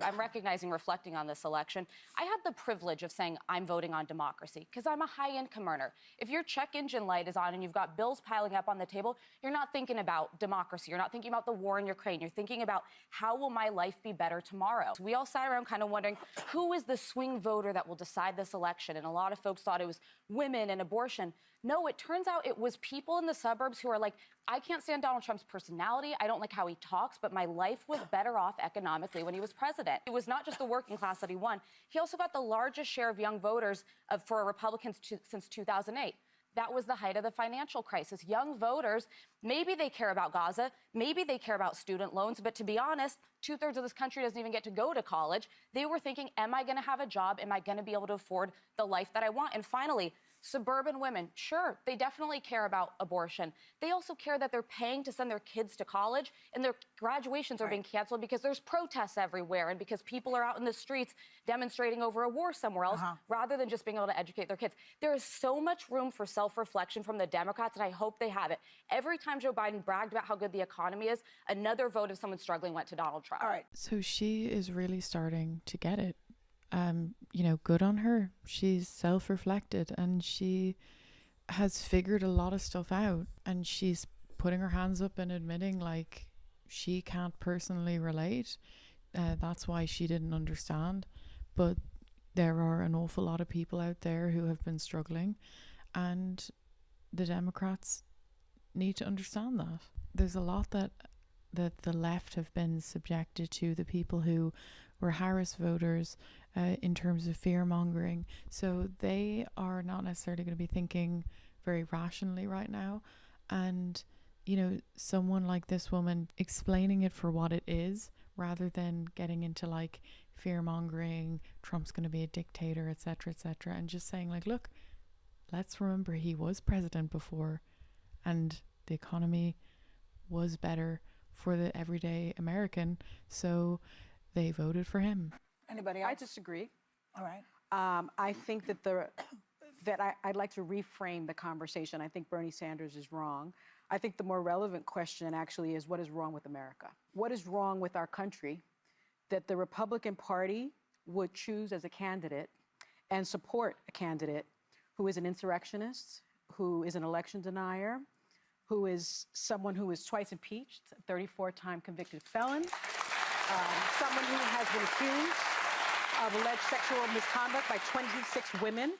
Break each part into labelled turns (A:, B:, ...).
A: I'm recognizing, reflecting on this election, I had the privilege of saying I'm voting on democracy because I'm a high-income earner. If your check engine light is on and you've got bills piling up on the table, you're not thinking about democracy. You're not thinking about the war in Ukraine. You're thinking about how will my life be better tomorrow. We all sat around kind of wondering who is the swing voter that will decide this election. And a lot of folks thought it was women and abortion. No, it turns out it was people in the suburbs who are like, I can't stand Donald Trump's personality. I don't like how he talks, but my life was better off economically when he was president. It was not just the working class that he won. He also got the largest share of young voters for Republicans since 2008. That was the height of the financial crisis. Young voters, maybe they care about Gaza, maybe they care about student loans, but to be honest, 2/3 of this country doesn't even get to go to college. They were thinking, am I going to have a job? Am I going to be able to afford the life that I want? And finally, suburban women, sure, they definitely care about abortion. They also care that they're paying to send their kids to college and their graduations are being canceled because there's protests everywhere and because people are out in the streets demonstrating over a war somewhere else rather than just being able to educate their kids. There is so much room for self-reflection from the Democrats, and I hope they have it. Every time Joe Biden bragged about how good the economy is, another vote of someone struggling went to Donald Trump.
B: All right.
C: So she is really starting to get it. Good on her. She's self-reflected and she has figured a lot of stuff out, and she's putting her hands up and admitting like she can't personally relate. That's why she didn't understand. But there are an awful lot of people out there who have been struggling, and the Democrats need to understand that. There's a lot that the left have been subjected to, the people who were Harris voters, in terms of fear mongering. So they are not necessarily going to be thinking very rationally right now. And, someone like this woman explaining it for what it is, rather than getting into like fear mongering, Trump's going to be a dictator, etc., etc., and just saying like, look, let's remember he was president before and the economy was better for the everyday American, so they voted for him.
B: Anybody else?
D: I disagree.
B: All right.
D: I think I'd like to reframe the conversation. I think Bernie Sanders is wrong. I think the more relevant question actually is, what is wrong with America? What is wrong with our country that the Republican Party would choose as a candidate and support a candidate who is an insurrectionist, who is an election denier, who is someone who is twice impeached, 34-time convicted felon, someone who has been accused of alleged sexual misconduct by 26 women,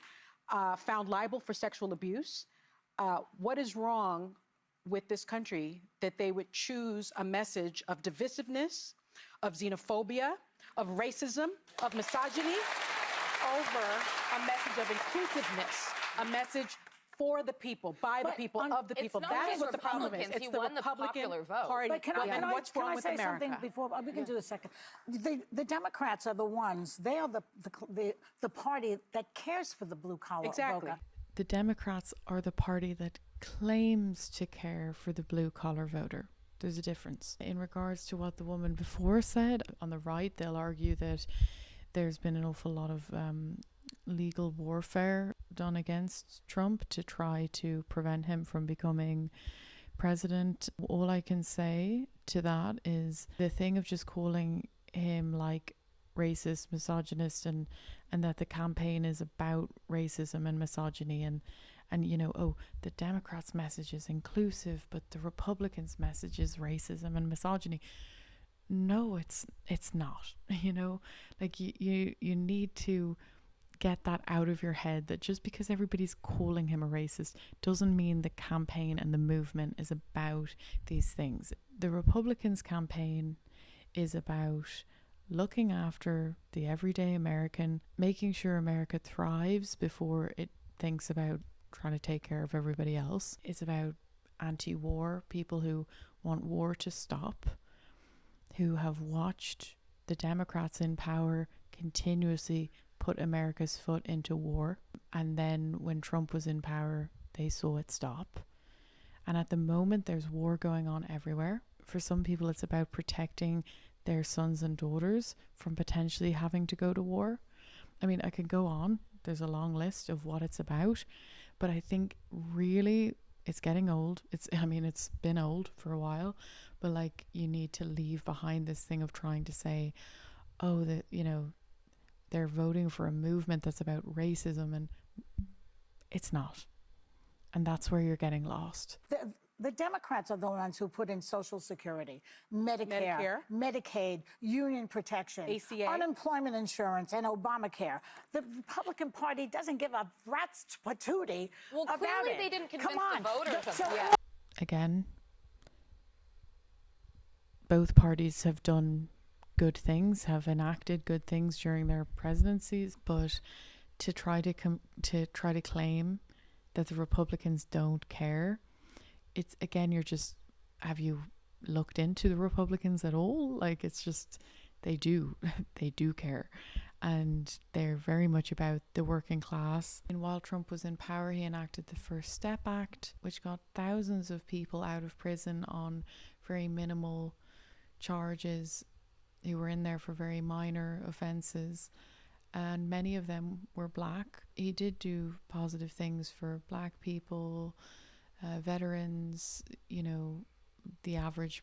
D: found liable for sexual abuse. What is wrong with this country that they would choose a message of divisiveness, of xenophobia, of racism, of misogyny, over a message of inclusiveness, a message for the people, by the people, of the people? That's what the problem is. It's the Republican Party.
B: But can I say something before we can do a second? The Democrats are the ones. They are the party that cares for the blue collar
D: exactly.
B: voter.
C: The Democrats are the party that claims to care for the blue collar voter. There's a difference. In regards to what the woman before said, on the right, they'll argue that there's been an awful lot of legal warfare done against Trump to try to prevent him from becoming president. All I can say to that is the thing of just calling him like racist, misogynist, and that the campaign is about racism and misogyny, and the Democrats' message is inclusive, but the Republicans' message is racism and misogyny. No, it's not. Like you need to get that out of your head, that just because everybody's calling him a racist doesn't mean the campaign and the movement is about these things. The Republicans' campaign is about looking after the everyday American, making sure America thrives before it thinks about trying to take care of everybody else. It's about anti-war, people who want war to stop, who have watched the Democrats in power continuously put America's foot into war. And then when Trump was in power, they saw it stop. And at the moment, there's war going on everywhere. For some people, it's about protecting their sons and daughters from potentially having to go to war. I mean, I could go on. There's a long list of what it's about. But I think really it's getting old. It's been old for a while. But like, you need to leave behind this thing of trying to say, oh, that, you know, they're voting for a movement that's about racism, and it's not. And that's where you're getting lost.
B: The Democrats are the ones who put in Social Security, Medicare, Medicaid, union protection,
D: ACA,
B: unemployment insurance, and Obamacare. The Republican Party doesn't give a rat's patootie about it.
A: Well, clearly they didn't convince the voters of that.
C: Again, both parties have done good things, have enacted good things during their presidencies, but to try to claim that the Republicans don't care, it's, again, have you looked into the Republicans at all? Like, it's just, they do care. And they're very much about the working class. And while Trump was in power, he enacted the First Step Act, which got thousands of people out of prison on very minimal charges, who were in there for very minor offences. And many of them were black. He did do positive things for black people, veterans, you know, the average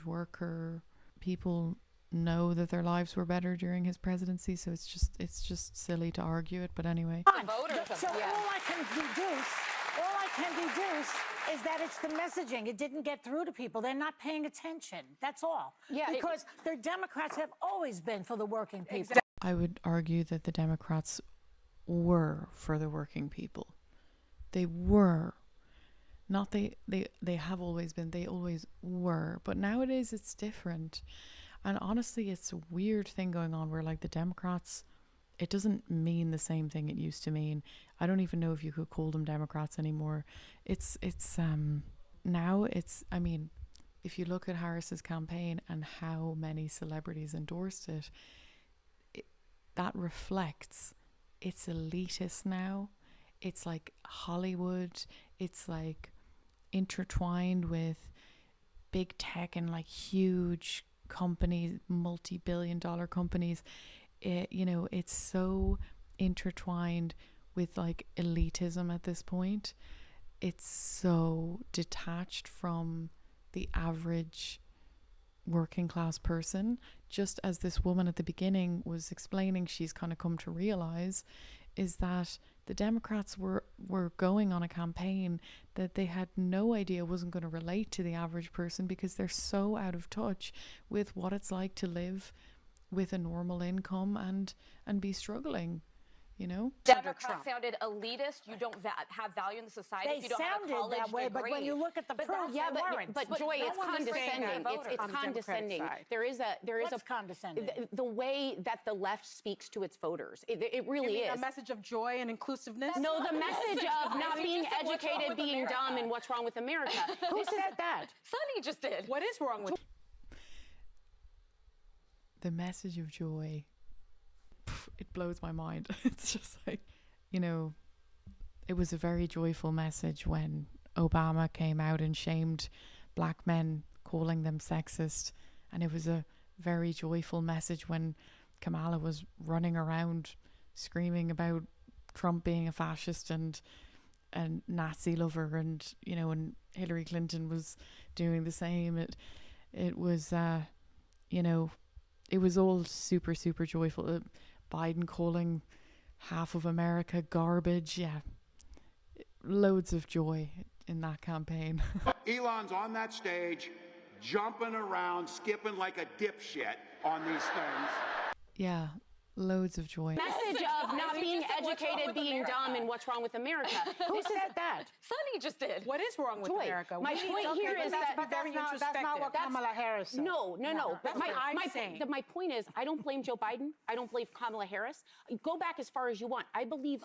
C: worker. People know that their lives were better during his presidency, so it's just silly to argue it. But anyway,
B: all I can deduce is that it's the messaging. It didn't get through to people. They're not paying attention. That's all. Yeah, because the Democrats have always been for the working people. Exactly.
C: I would argue that the Democrats were for the working people. They were. Not they have always been, they always were. But nowadays it's different. And honestly, it's a weird thing going on where, like, the Democrats, it doesn't mean the same thing it used to mean. I don't even know if you could call them Democrats anymore. Now it's, I mean, if you look at Harris's campaign and how many celebrities endorsed it, that reflects it's elitist now. It's like Hollywood. It's like intertwined with big tech and like huge companies, multi-billion-dollar companies. It's so intertwined with like elitism at this point. It's so detached from the average working class person. Just as this woman at the beginning was explaining, she's kind of come to realize is that the Democrats were going on a campaign that they had no idea wasn't going to relate to the average person, because they're so out of touch with what it's like to live with a normal income and be struggling, you know?
A: Democrats sounded elitist. You don't have value in the society.
B: They
A: if you don't
B: sounded
A: have a
B: that way,
A: degree.
B: but when you look at the proof, they weren't.
E: But Joy, it's condescending. It's condescending.
B: What's condescending?
E: The way that the left speaks to its voters. It really is.
D: A message of joy and inclusiveness?
E: No, the message of not being educated, being dumb, and what's wrong with America.
B: Who said that?
A: Sonny just did.
D: What is wrong with
C: the message of joy? It blows my mind. It's just like, you know, it was a very joyful message when Obama came out and shamed black men, calling them sexist. And it was a very joyful message when Kamala was running around screaming about Trump being a fascist and Nazi lover, and, you know, and Hillary Clinton was doing the same. It was, you know, it was all super, super joyful. Biden calling half of America garbage. Yeah. Loads of joy in that campaign.
F: Elon's on that stage, jumping around, skipping like a dipshit on these things.
C: Yeah. Loads of joy.
E: Message of not being educated, being dumb, and what's wrong with America.
B: Who said that?
A: Sonny just did.
D: What is wrong with America?
E: My point here is that
B: that's not what Kamala Harris said.
E: No.
D: That's what I'm saying.
E: My point is, I don't blame Joe Biden. I don't blame Kamala Harris. Go back as far as you want. I blame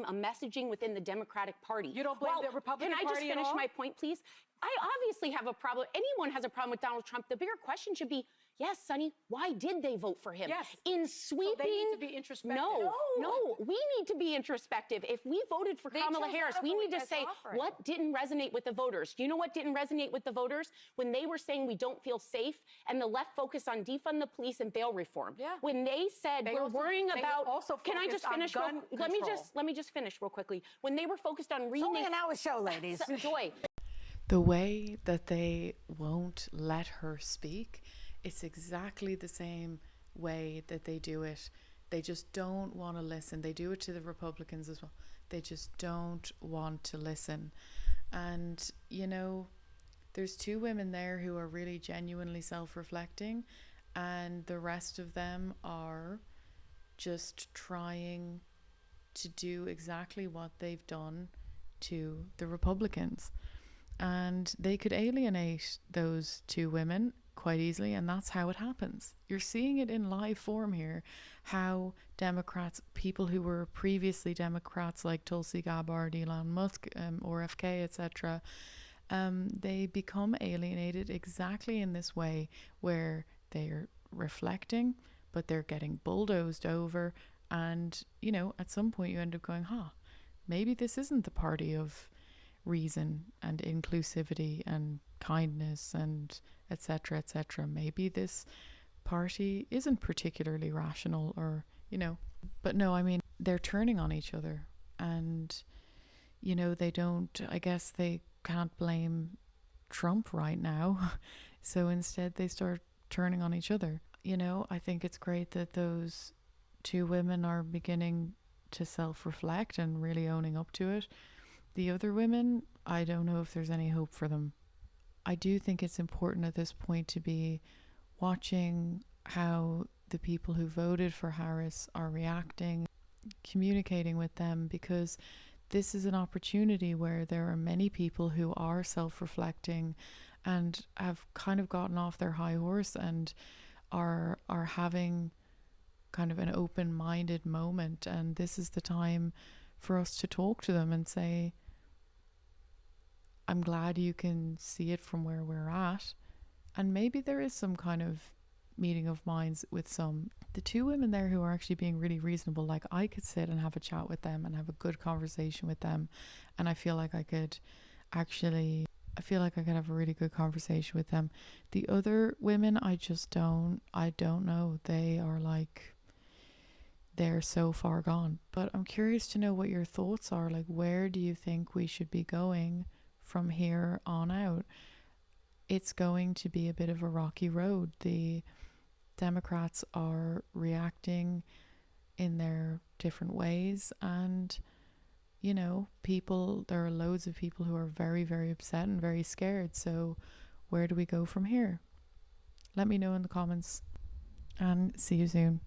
E: a messaging within the Democratic Party.
D: You don't blame the Republican Party
E: Can I just finish my point, please? I obviously have a problem. Anyone has a problem with Donald Trump. The bigger question should be, yes, Sonny, why did they vote for him?
D: Yes.
E: In sweeping...
D: So they need to be introspective.
E: No, we need to be introspective. If we voted for Kamala Harris, we need to say, what didn't resonate with the voters? Do you know what didn't resonate with the voters? When they were saying we don't feel safe, and the left focused on defund the police and bail reform. Yeah. When they said we're worrying about... Can I just finish? Let me just finish real quickly. When they were focused on
B: It's only an hour show, ladies.
E: Joy.
C: The way that they won't let her speak, it's exactly the same way that they do it. They just don't want to listen. They do it to the Republicans as well. They just don't want to listen. And, you know, there's two women there who are really genuinely self-reflecting, and the rest of them are just trying to do exactly what they've done to the Republicans. And they could alienate those two women quite easily, and that's how it happens. You're seeing it in live form here, how Democrats, people who were previously Democrats like Tulsi Gabbard, Elon Musk, or FK, etc., they become alienated exactly in this way, where they're reflecting, but they're getting bulldozed over. And, you know, at some point you end up going, maybe this isn't the party of reason and inclusivity and kindness and etc., etc. Maybe this party isn't particularly rational, or, you know. But no, I mean, they're turning on each other, and, you know, I guess they can't blame Trump right now. So instead they start turning on each other. You know, I think it's great that those two women are beginning to self-reflect and really owning up to it. The other women, I don't know if there's any hope for them. I do think it's important at this point to be watching how the people who voted for Harris are reacting, communicating with them, because this is an opportunity where there are many people who are self-reflecting and have kind of gotten off their high horse and are having kind of an open-minded moment. And this is the time for us to talk to them and say, I'm glad you can see it from where we're at. And maybe there is some kind of meeting of minds with some. The two women there who are actually being really reasonable, like, I could sit and have a chat with them and have a good conversation with them. And I feel like I could have a really good conversation with them. The other women, I don't know. They are like, they're so far gone. But I'm curious to know what your thoughts are. Like, where do you think we should be going from here on out? It's going to be a bit of a rocky road. The Democrats are reacting in their different ways, and, you know, there are loads of people who are very, very upset and very scared. So where do we go from here? Let me know in the comments, and see you soon.